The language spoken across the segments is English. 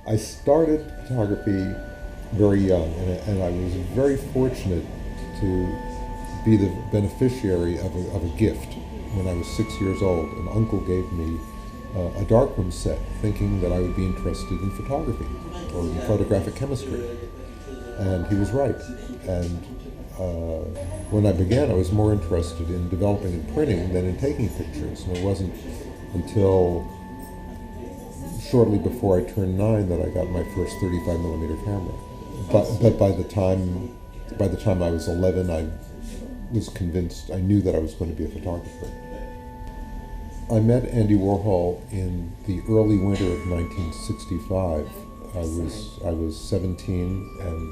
I started photography very young, and I was very fortunate to be the beneficiary of a gift. When I was 6 years old, an uncle gave me a darkroom set, thinking that I would be interested in photography or in photographic chemistry. And he was right. And when I began, I was more interested in developing and printing than in taking pictures. And it wasn't until shortly before I turned 9 that I got my first 35 millimeter camera. But by the time I was 11, I was convinced, I knew that I was going to be a photographer. I met Andy Warhol in the early winter of 1965. I was 17, and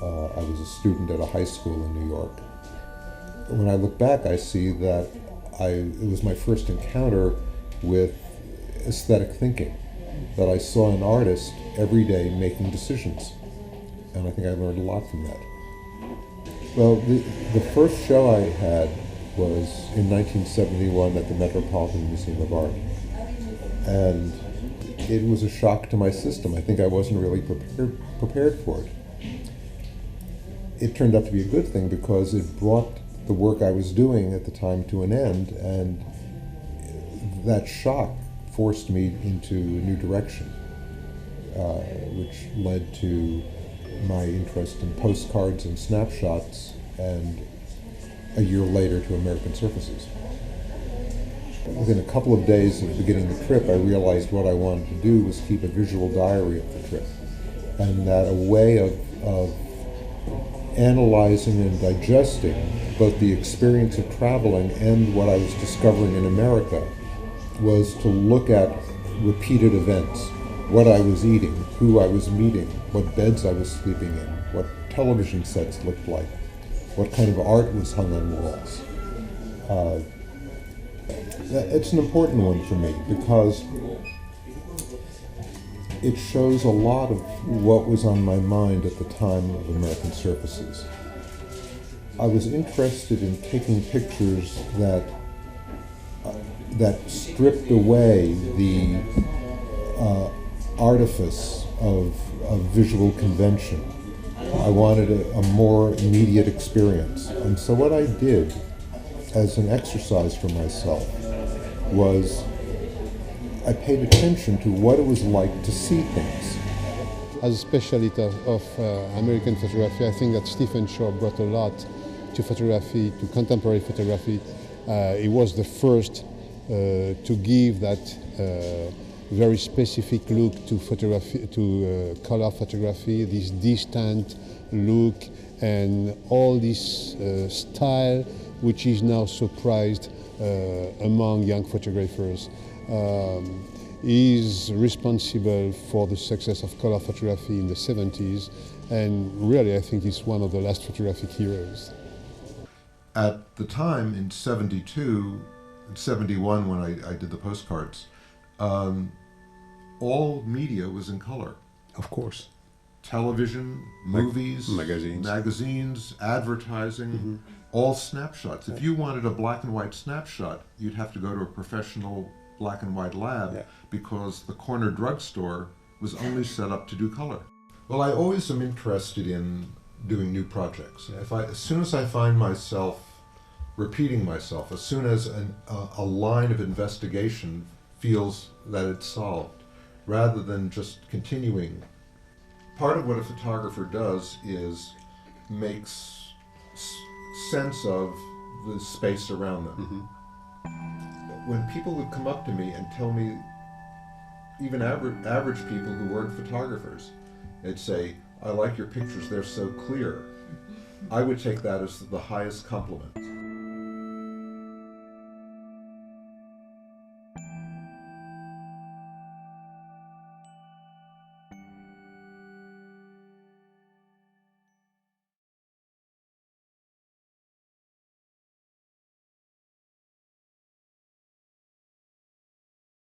I was a student at a high school in New York. When I look back, I see that it was my first encounter with aesthetic thinking, that I saw an artist every day making decisions, and I think I learned a lot from that. Well, the first show I had was in 1971 at the Metropolitan Museum of Art, and it was a shock to my system. I think I wasn't really prepared for it. It turned out to be a good thing because it brought the work I was doing at the time to an end, and that shock forced me into a new direction, which led to my interest in postcards and snapshots, and a year later to American Surfaces. Within a couple of days of beginning the trip, I realized what I wanted to do was keep a visual diary of the trip, and that a way of analyzing and digesting both the experience of traveling and what I was discovering in America was to look at repeated events, what I was eating, who I was meeting, what beds I was sleeping in, what television sets looked like, what kind of art was hung on walls. It's an important one for me because it shows a lot of what was on my mind at the time of American Surfaces. I was interested in taking pictures that stripped away the artifice of visual convention. I wanted a more immediate experience. And so what I did as an exercise for myself was I paid attention to what it was like to see things. As a specialist of American photography, I think that Stephen Shore brought a lot to photography, to contemporary photography. He was the first to give that very specific look to photography, to color photography, this distant look and all this style which is now so prized among young photographers. Is responsible for the success of color photography in the 70s, and really I think he's one of the last photographic heroes. At the time, in 72, 71 when I did the postcards, all media was in color. Of course. Television, movies, magazines, advertising, all snapshots. If you wanted a black and white snapshot, you'd have to go to a professional black and white lab because the corner drugstore was only set up to do color. Well, I always am interested in doing new projects. As soon as I find myself repeating myself, as soon as a line of investigation feels that it's solved, rather than just continuing. Part of what a photographer does is makes sense of the space around them. When people would come up to me and tell me, even average people who weren't photographers, they'd say, "I like your pictures, they're so clear." I would take that as the highest compliment.